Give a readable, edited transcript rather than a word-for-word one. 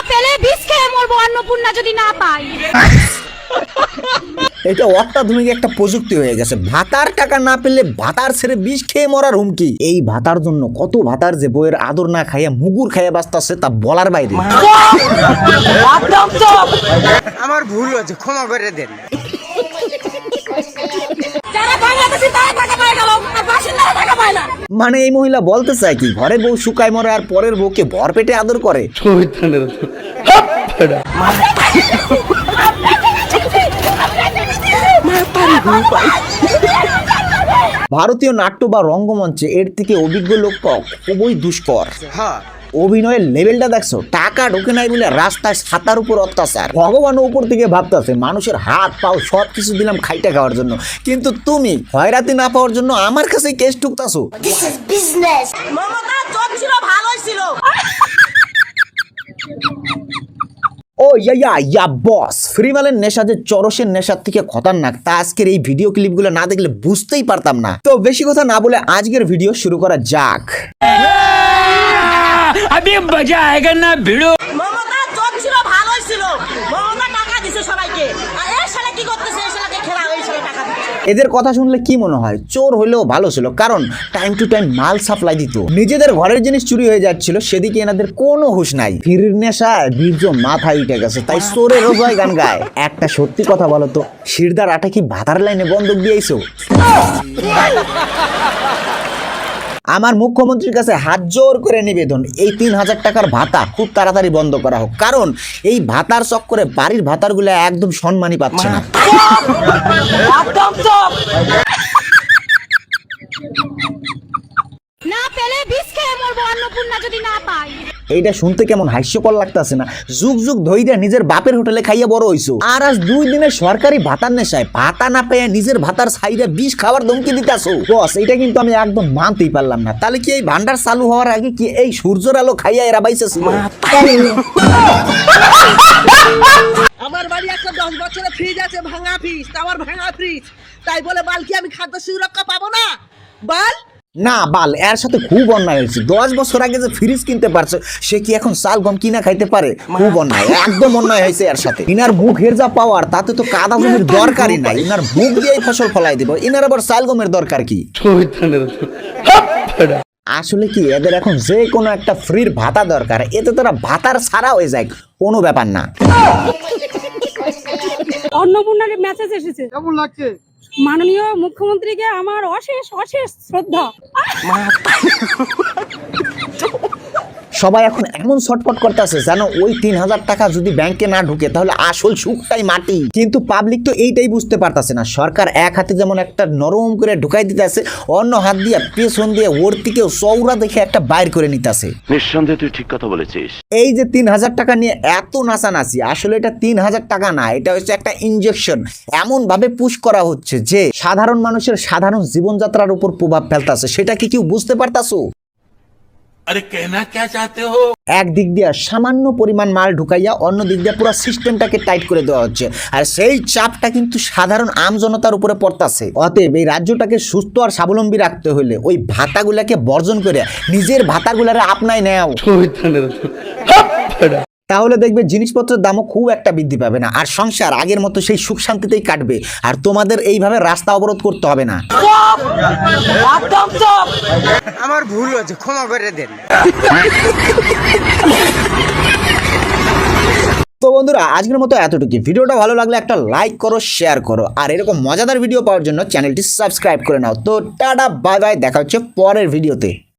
পেলে বিষ খেয়ে মরবো অন্নপূর্ণা যদি না পাই। এটা অত্যাধুনিক একটা প্রযুক্তি হয়ে গেছে। ভাতার টাকা না পেলে ভাতার ছেড়ে বিষ খেয়ে মরার হুমকি। এই ভাতার জন্য কত ভাতার যে বইয়ের আদর না খাইয়া মুগুর খাইয়া বাঁচতেছে তা বলার বাইরে। আমার ভুল হয়েছে, ক্ষমা করে দেন। মানে এই মহিলা বলতে চায় কি, ঘরের বউ শুকায় মরে আর পরের বউকে ভর পেটে আদর করে। ভারতীয় নাট্য বা রঙ্গমঞ্চে এর থেকে অভিজ্ঞ লোক পাওয়া খুবই দুষ্কর। হ্যাঁ, অভিনয়ের লেভেলটা দেখছো, টাকা ঢোকে নাই বলে রাস্তায় ছাতার উপর অত্যাচার। ভগবান উপর থেকে ভাবতেছে মানুষের হাত পাও সবকিছু দিলাম খাইটা খাওয়ার জন্য, কিন্তু তুমি খয়রাতি না পাওয়ার জন্য আমার কাছে কেস ঠুকতাছো। ও ইয়া বস, ফ্রি মালের নেশা যে চরসের নেশার থেকে খতরনাক তা আজকের এই ভিডিও ক্লিপগুলো না দেখলে বুঝতেই পারতাম না। তো বেশি কথা না বলে আজকের ভিডিও শুরু করা যাক। अभी मजा आएगा ना भिड़ो। মমতা জব ছিল ভালোই ছিল, মমতা টাকা দিছে সবাইকে, আর এই শালা কি করতেছে, এই শালাকে খেলা, ওই শালা টাকা দিচ্ছে। এদের কথা শুনলে কি মনে হয় চোর হইলেও ভালো ছিল, কারণ টাইম টু টাইম মাল সাপ্লাই দিত। নিজেদের ঘরের জিনিস চুরি হয়ে যাচ্ছিল, সেদিকে এনাদের কোনো হুঁশ নাই। ফিরির নেশায় বীর্য মাথায় উঠে গেছে, তাই চোরের রোজয় গান গায়। একটা সত্যি কথা বলো তো, শিরদার আটা কি ভাতার লাইনে বন্ধক দিয়েছো? আমার মুখ্যমন্ত্রীর কাছে হাত জোর করে নিবেদন, এই 3000 টাকার ভাতা খুব তাড়াতাড়ি বন্ধ করা হোক, কারণ এই ভাতার চক্করে বাড়ির ভাতারগুলো একদম সম্মানই পাচ্ছে না। না পেলে বিষ খেয়ে মরবো অন্নপূর্ণা যদি না পাই। এইটা শুনতে কেমন হাস্যকর লাগতেছে না? যুগ যুগ ধইরা নিজের বাপের হোটেলে খাইয়া বড় হইছো, আর আজ 2 দিনে সরকারি ভাতার নেশায় ভাতা না পেয়ে নিজের ভাতার ছাইরা বিষ খাওয়ার ধমকি দিতাছো। বস, এটা কিন্তু আমি একদম মানতেই পারলাম না। তাহলে কি এই ভান্ডার চালু হওয়ার আগে কি এই সূর্যের আলো খাইয়া এরা বাইছেছিল? আমার বাড়ি একটা 10 বছরের ফ্রিজ আছে, ভাঙা ফ্রিজ, আমার ভাঙা ফ্রিজ, তাই বলে বাল কি আমি খাদ্য সুরক্ষা পাবো না? বাল না বাল, এর সাথে খুব অন্যায় হয়েছে। 10 বছর আগে যে ফ্রিজ কিনতে পারছে, সে কি এখন চাল গম কিনা খাইতে পারে? খুব অন্যায়, একদম অন্যায় হয়েছে এর সাথে। ইনার মুখের যা পাওয়ার তাতে তো কাদা জমির দরকারই নাই, ইনার মুখ দিয়েই ফসল ফলাই দিব। ইনার আবার চাল গমের দরকার কি? আসলে কি এদের এখন যে কোনো একটা ফ্রির ভাতা দরকার, এতে তোরা ভাতার ছাড়া হয়ে যায়, কোনো ব্যাপার না। অন্নপূর্ণার মেসেজ এসেছে, কেমন লাগছে? মাননীয় মুখ্যমন্ত্রীকে আমার অশেষ অশেষ শ্রদ্ধা। সবাই এখন এমন ছটফট করতেছে যেন ওই 3000 টাকা যদি ব্যাংকে না ঢুকে তাহলে আসল সুখটাই মাটি। কিন্তু পাবলিক তো এইটাই বুঝতে পারতেছে না। সরকার এক হাতে যেমন একটা নরম করে ঢুকাই দিতেছে, অন্য হাত দিয়ে পেছন দিয়ে ওর দিকেও চৌরা দেখে একটা বাইর করে নিতেছে। নিঃসন্দেহে তুই ঠিক কথা বলেছিস। এই যে 3000 টাকা নিয়ে এত নাচানাচি, আসলে এটা 3000 টাকা না, এটা হচ্ছে একটা ইনজেকশন। এমন ভাবে পুশ করা হচ্ছে যে সাধারণ মানুষের সাধারণ জীবনযাত্রার উপর প্রভাব ফেলতেছে। সেটা কি কেউ বুঝতে পারতাছো? अरे कहना क्या चाहते हो? এক দিক দিয়ে সামান্য পরিমাণ মাল ঢুকাইয়া অন্য দিক দিয়ে পুরো সিস্টেমটাকে টাইট করে দেওয়া হচ্ছে, আর সেই চাপটা কিন্তু সাধারণ আমজনতার উপরে পড়তাছে। অতএব এই রাজ্যটাকে সুস্থ আর স্বাবলম্বী রাখতে হলে ওই ভাতাগুলাকে বর্জন করে নিজের ভাতাগুলারে আপনায় নেও, তাহলে দেখবে জিনিসপত্রের দামও খুব একটা বৃদ্ধি পাবে না, আর সংসার আগের মতো সেই সুখ শান্তিতেই কাটবে, আর তোমাদের এইভাবে রাস্তা অবরোধ করতে হবে না। আমার ভুল হয়েছে, ক্ষমা করে দেন। তো বন্ধুরা, আজকের মতো এতটুকু। ভিডিওটা ভালো লাগলে একটা লাইক করো, শেয়ার করো, আর এরকম মজাদার ভিডিও পাওয়ার জন্য চ্যানেলটি সাবস্ক্রাইব করে নাও। তো টাটা, বাই বাই, দেখা হচ্ছে পরের ভিডিওতে।